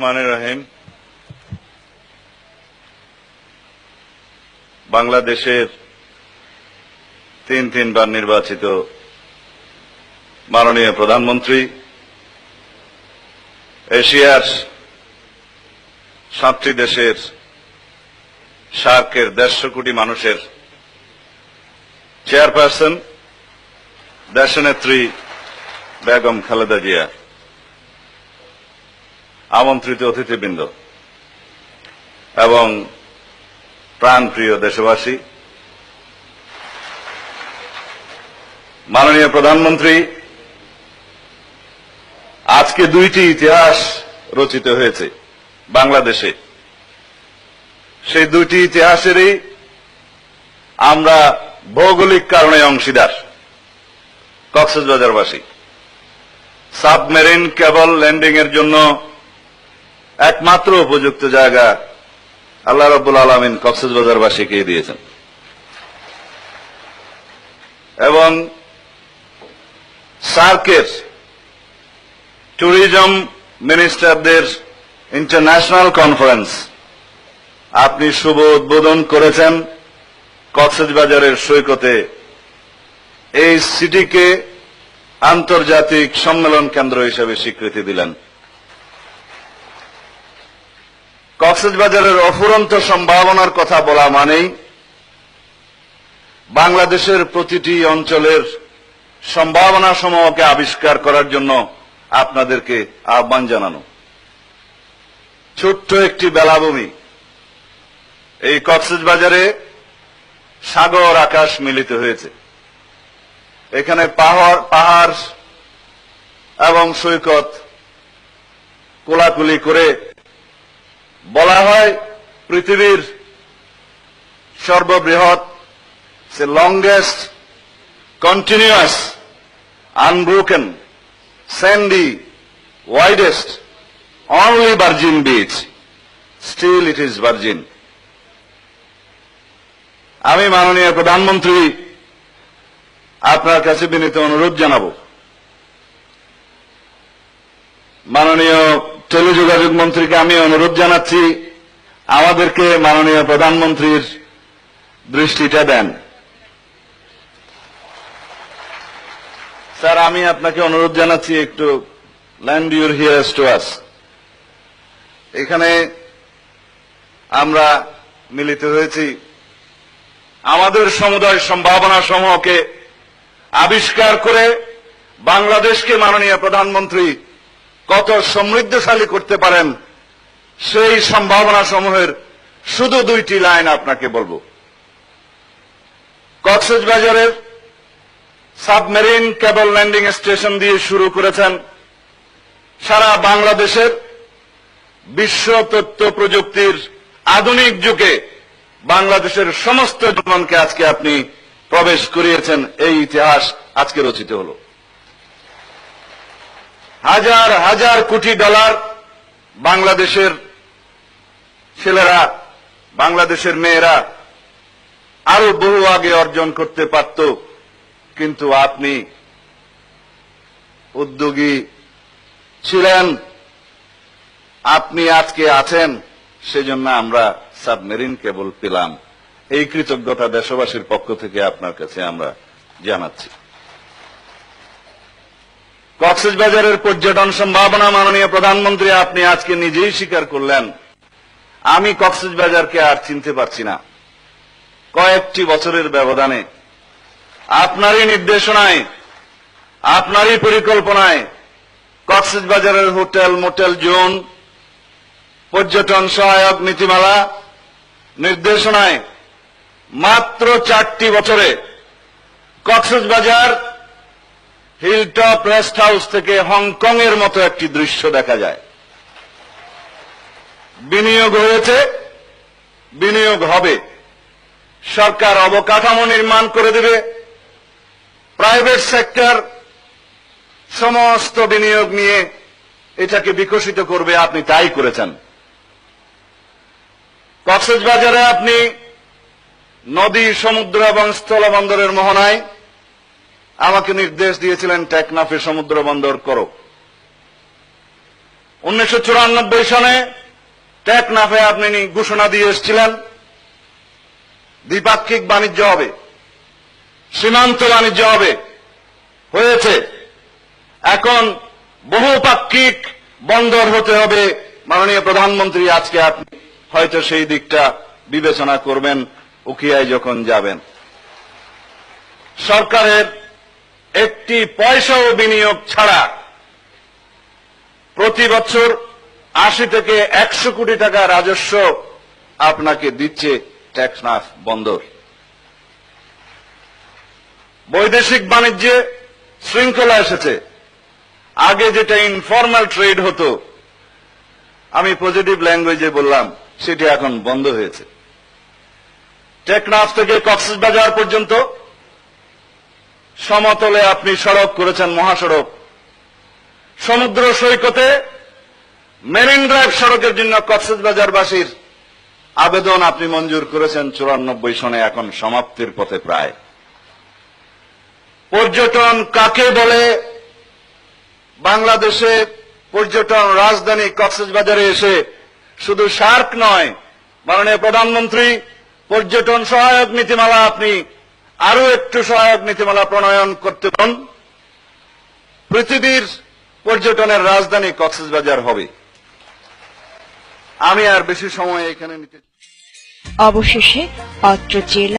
রহমানির রহিম। বাংলাদেশের তিনবার নির্বাচিত মাননীয় প্রধানমন্ত্রী, এশিয়ার 7টি দেশের সার্কের 150 কোটি মানুষের চেয়ারপারসন দেশনেত্রী বেগম খালেদা জিয়া, আমন্ত্রিত অতিথিবৃন্দ এবং প্রাণপ্রিয় দেশবাসী, মাননীয় প্রধানমন্ত্রী, আজকে 2টি ইতিহাস রচিত হয়েছে বাংলাদেশে। সেই 2টি ইতিহাসেরই আমরা ভৌগোলিক কারণে অংশীদার। কক্সবাজারবাসী সাবমেরিন কেবল ল্যান্ডিং এর জন্য একমাত্র উপযুক্ত জায়গা আল্লাহ রাব্বুল আলামিন কক্সবাজারবাসীকে দিয়েছেন এবং সার্কের ট্যুরিজম মিনিস্টারদের ইন্টারন্যাশনাল কনফারেন্স আপনি শুভ উদ্বোধন করেছেন। কক্সবাজারের সৈকতে এই সিটিকে আন্তর্জাতিক সম্মেলন কেন্দ্র হিসেবে স্বীকৃতি দিলেন। কক্সবাজারের অফুরন্ত সম্ভাবনার কথা বলা মানেই বাংলাদেশের প্রতিটি অঞ্চলের সম্ভাবনা সমূহকে আবিষ্কার করার জন্য আপনাদেরকে আহ্বান জানানো। ছোট্ট একটি বেলাভূমি, এই কক্সবাজারে সাগর আকাশ মিলিত হয়েছে। এখানে পাহাড় এবং সৈকত কোলাকুলি করে বলা হয় পৃথিবীর সর্ববৃহৎ, longest, continuous, unbroken, sandy, widest, only virgin beach. Still it is virgin. আমি মাননীয় প্রধানমন্ত্রী আপনার কাছে বিনীত অনুরোধ জানাবো, মাননীয় টেলিযোগাযোগ মন্ত্রীকে আমি অনুরোধ জানাচ্ছি আমাদেরকে মাননীয় প্রধানমন্ত্রীর দৃষ্টিটা দেন। স্যার, আমি আপনাকে অনুরোধ জানাচ্ছি একটু land your here's to us. এখানে আমরা মিলিত হয়েছি আমাদের সমুদয় সম্ভাবনা সমূহকে আবিষ্কার করে বাংলাদেশকে মাননীয় প্রধানমন্ত্রী কত সমৃদ্ধশালী করতে পারেন সেই সম্ভাবনা সমূহের শুধু 2টি লাইন আপনাকে বলবো। কক্সবাজারের সাবমেরিন কেবল ল্যান্ডিং স্টেশন দিয়ে শুরু করেছেন সারা বাংলাদেশের বিশ্ব তথ্য প্রযুক্তির আধুনিক যুগে বাংলাদেশের সমস্ত জনগণকে আজকে আপনি প্রবেশ করিয়েছেন। এই ইতিহাস আজকে রচিত হল। হাজার হাজার কোটি ডলার বাংলাদেশের ছেলেরা, বাংলাদেশের মেয়েরা আরো বহু আগে অর্জন করতে পারত, কিন্তু আপনি উদ্যোগী ছিলেন। আপনি আজকে আছেন, সেজন্য আমরা সাবমেরিন কেবল পেলাম। এই কৃতজ্ঞতা দেশবাসীর পক্ষ থেকে আপনার কাছে আমরা জানাচ্ছি। কক্সবাজারের পর্যটন সম্ভাবনা মাননীয় প্রধানমন্ত্রী আপনি আজকে নিজেই স্বীকার করলেন। আমি কক্সবাজারকে আর চিনতে পারছি না। কয়েকটি বছরের ব্যবধানে আপনারই নির্দেশনায়, আপনারই পরিকল্পনায় কক্সবাজারের হোটেল মোটেল জোন, পর্যটন সহায়ক নীতিমালা নির্দেশনায় মাত্র 4টি বছরে কক্সবাজার হিলটপ রেস্ট হাউস থেকে হংকং এর মতো একটি দৃশ্য দেখা যায়। বিনিয়োগ হয়েছে, বিনিয়োগ হবে। সরকার অবকাঠামো নির্মাণ করে দেবে, প্রাইভেট সেক্টর সমস্ত বিনিয়োগ নিয়ে এটাকে বিকশিত করবে। আপনি তাই করেছেন। কক্সবাজারে আপনি নদী, সমুদ্র এবং স্থলবন্দরের মোহনায় আমাকে নির্দেশ দিয়েছিলেন টেকনাফে সমুদ্র বন্দর করো। 1994 সনে টেকনাফে আপনি ঘোষণা দিয়ে এসেছিলেন দ্বিপাক্ষিক বাণিজ্য হবে, সীমান্ত বাণিজ্য হবে, হয়েছে। এখন বহুপাক্ষিক বন্দর হতে হবে। মাননীয় প্রধানমন্ত্রী, আজকে আপনি হয়তো সেই দিকটা বিবেচনা করবেন উখিয়ায় যখন যাবেন। সরকারের একটি পয়সাও বিনিয়োগ ছাড়া প্রতি বছর 80 থেকে 100 কোটি টাকা রাজস্ব আপনাকে দিচ্ছে টেকনাফ বন্দর। বৈদেশিক বাণিজ্যে শৃঙ্খলা এসেছে। আগে যেটা ইনফর্মাল ট্রেড হতো, আমি পজিটিভ ল্যাঙ্গুয়েজে বললাম, সেটি এখন বন্ধ হয়েছে। টেকনাফ থেকে কক্সবাজার পর্যন্ত সমতলে আপনি সড়ক করেছেন, মহাসড়ক। সমুদ্র সৈকতে মেরিন ড্রাইভ সড়কের জন্য কক্সবাজারবাসীর আবেদন আপনি মঞ্জুর করেছেন 94 সনে, এখন সমাপ্তির পথে প্রায়। পর্যটন কাকে বলে? বাংলাদেশে পর্যটন রাজধানী কক্সবাজারে এসে শুধু শার্ক নয়, মাননীয় প্রধানমন্ত্রী, পর্যটন সহায়ক নীতিমালা আপনি আরো একটু সহায়ক নীতিমালা প্রণয়ন করতে পারেন। পৃথিবীর পর্যটনের রাজধানী কক্সবাজার হবে। আমি আর বেশি সময় এখানে নিতে। অবশেষে অত্র জেলা